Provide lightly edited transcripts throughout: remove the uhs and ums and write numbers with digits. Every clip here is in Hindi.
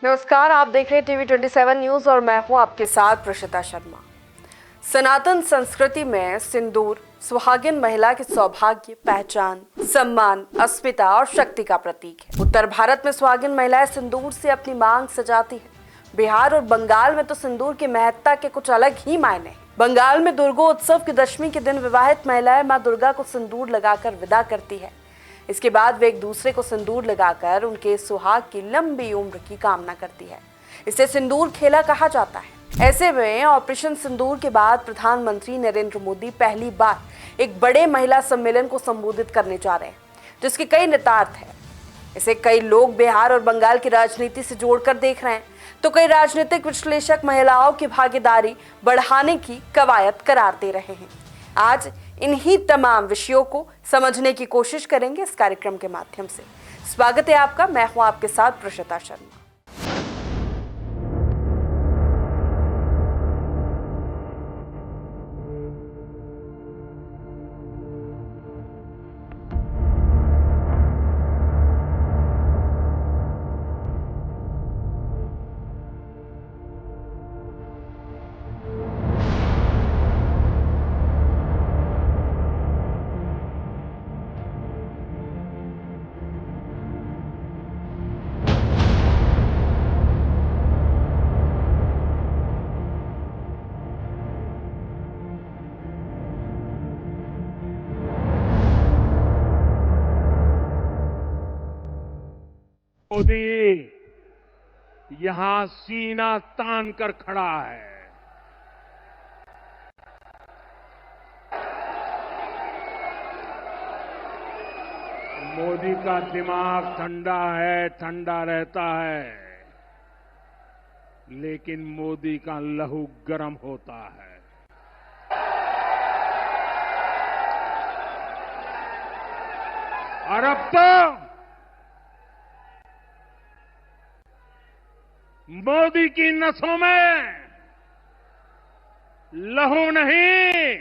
नमस्कार, आप देख रहे हैं टीवी 27 न्यूज और मैं हूं आपके साथ प्रशिता शर्मा। सनातन संस्कृति में सिंदूर सुहागिन महिला के सौभाग्य, पहचान, सम्मान, अस्मिता और शक्ति का प्रतीक है। उत्तर भारत में सुहागिन महिलाएं सिंदूर से अपनी मांग सजाती है। बिहार और बंगाल में तो सिंदूर की महत्ता के कुछ अलग ही मायने हैं। बंगाल में दुर्गोत्सव की दशमी के दिन विवाहित महिलाएं मां दुर्गा को सिंदूर लगाकर विदा करती है। इसके बाद वे एक दूसरे को सिंदूर लगाकर उनके सुहाग की लंबी उम्र की कामना करती है। इसे सिंदूर खेला कहा जाता है। ऐसे में ऑपरेशन सिंदूर के बाद प्रधानमंत्री नरेंद्र मोदी पहली बार एक बड़े महिला सम्मेलन को संबोधित करने जा रहे हैं, जिसके कई निहितार्थ हैं। इसे कई लोग बिहार और बंगाल की राजनीति से जोड़कर देख रहे हैं, तो कई राजनीतिक विश्लेषक महिलाओं की भागीदारी बढ़ाने की कवायद करार दे रहे हैं। आज इन्हीं तमाम विषयों को समझने की कोशिश करेंगे इस कार्यक्रम के माध्यम से। स्वागत है आपका, मैं हूं आपके साथ प्रशिता शर्मा। मोदी यहां सीना तान कर खड़ा है। मोदी का दिमाग ठंडा है, ठंडा रहता है, लेकिन मोदी का लहू गर्म होता है। और अब तो मोदी की नसों में लहू नहीं,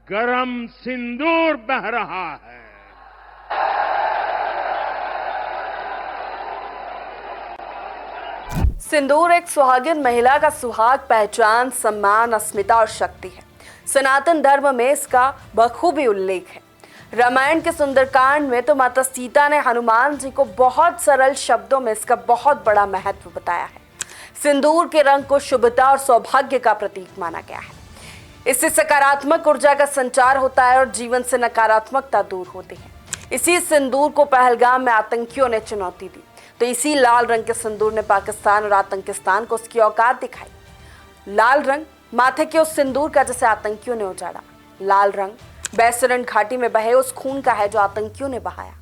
गरम सिंदूर बह रहा है। सिंदूर एक सुहागिन महिला का सुहाग, पहचान, सम्मान, अस्मिता और शक्ति है। सनातन धर्म में इसका बखूबी उल्लेख है। रामायण के सुंदरकांड में तो माता सीता ने हनुमान जी को बहुत सरल शब्दों में इसका बहुत बड़ा महत्व बताया है। सिंदूर के रंग को शुभता और सौभाग्य का प्रतीक माना गया है। इससे सकारात्मक ऊर्जा का संचार होता है और जीवन से नकारात्मकता दूर होती है। इसी सिंदूर को पहलगाम में आतंकियों ने चुनौती दी, तो इसी लाल रंग के सिंदूर ने पाकिस्तान और आतंकिस्तान को उसकी औकात दिखाई। लाल रंग माथे के उस सिंदूर का जिसे आतंकियों ने उजाड़ा। लाल रंग बैसरन घाटी में बहे उस खून का है जो आतंकियों ने बहाया।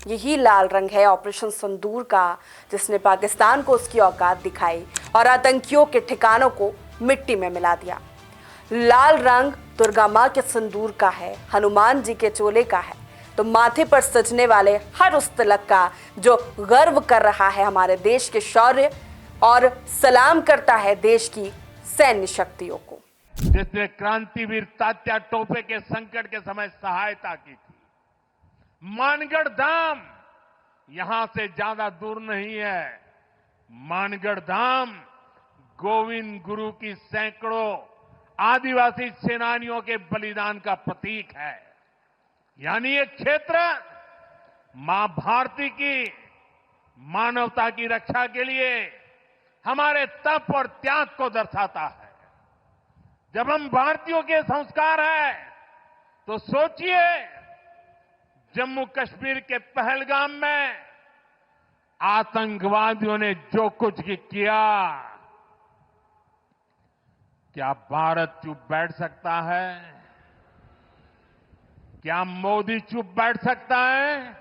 यही लाल रंग है ऑपरेशन सिंदूर का, जिसने पाकिस्तान को उसकी औकात दिखाई और आतंकियों के ठिकानों को मिट्टी में मिला दिया। लाल रंग दुर्गा मां के सिंदूर का है, हनुमान जी के चोले का है, तो माथे पर सजने वाले हर उस तिलक का जो गर्व कर रहा है हमारे देश के शौर्य और सलाम करता है देश की सैन्य शक्तियों को। जिसने क्रांतिवीर तात्या टोपे के संकट के समय सहायता की थी। मानगढ़ धाम यहां से ज्यादा दूर नहीं है। मानगढ़ धाम गोविंद गुरु की सैकड़ों आदिवासी सेनानियों के बलिदान का प्रतीक है। यानी ये क्षेत्र मां भारती की मानवता की रक्षा के लिए हमारे तप और त्याग को दर्शाता है। जब हम भारतीयों के संस्कार हैं, तो सोचिए जम्मू कश्मीर के पहलगाम में आतंकवादियों ने जो कुछ किया, क्या भारत चुप बैठ सकता है? क्या मोदी चुप बैठ सकता है?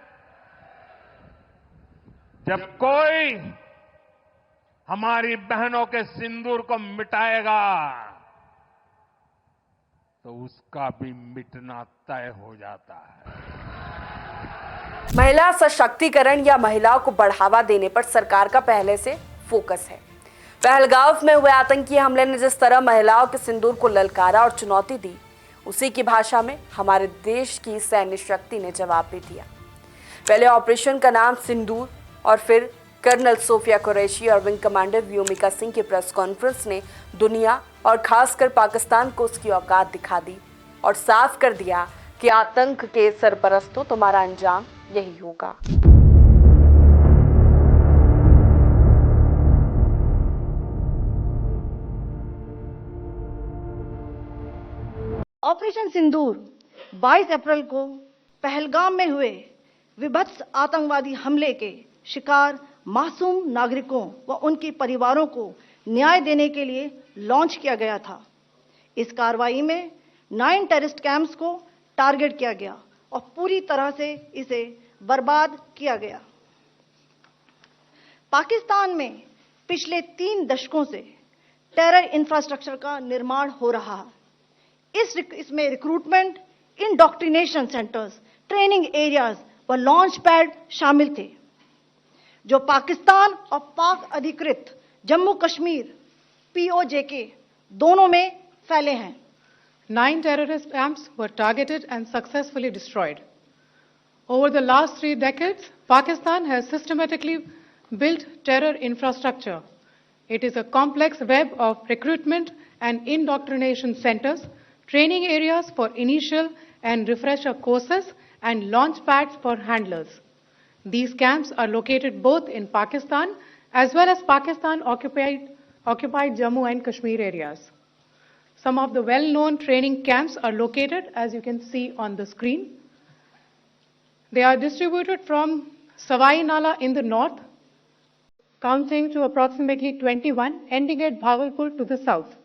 जब कोई हमारी बहनों के सिंदूर को मिटाएगा, तो उसका भी मिटना तय हो जाता है। महिला सशक्तिकरण या महिलाओं को बढ़ावा देने पर सरकार का पहले से फोकस है। पहलगाम में हुए आतंकी हमले ने जिस तरह महिलाओं के सिंदूर को ललकारा और चुनौती दी, उसी की भाषा में हमारे देश की सैन्य शक्ति ने जवाब भी दिया। पहले ऑपरेशन का नाम सिंदूर और फिर कर्नल सोफिया कुरैशी और विंग कमांडर व्योमिका सिंह की प्रेस कॉन्फ्रेंस ने दुनिया और खासकर पाकिस्तान को उसकी औकात दिखा दी और साफ कर दिया कि आतंक के सरपरस्त हो तुम्हारा अंजाम यही होगा। ऑपरेशन सिंदूर 22 अप्रैल को पहलगाम में हुए विभत्स आतंकवादी हमले के शिकार मासूम नागरिकों व उनके परिवारों को न्याय देने के लिए लॉन्च किया गया था। इस कार्रवाई में 9 टेररिस्ट कैंप्स को टारगेट किया गया और पूरी तरह से इसे बर्बाद किया गया। पाकिस्तान में पिछले 3 दशकों से टेरर इंफ्रास्ट्रक्चर का निर्माण हो रहा है। इसमें recruitment, indoctrination centres, training areas व लॉन्च पैड शामिल थे, जो पाकिस्तान और पाक अधिकृत जम्मू कश्मीर POJK दोनों में फैले हैं। 9 terrorist camps were targeted and successfully destroyed. Over the last 3 decades, Pakistan has systematically built terror infrastructure. It is a complex web of recruitment and indoctrination centers, training areas for initial and refresher courses, and launch pads for handlers. These camps are located both in Pakistan as well as Pakistan-occupied Jammu and Kashmir areas. Some of the well-known training camps are located, as you can see on the screen. They are distributed from Savai Nala in the north, counting to approximately 21, ending at Bhagalpur to the south.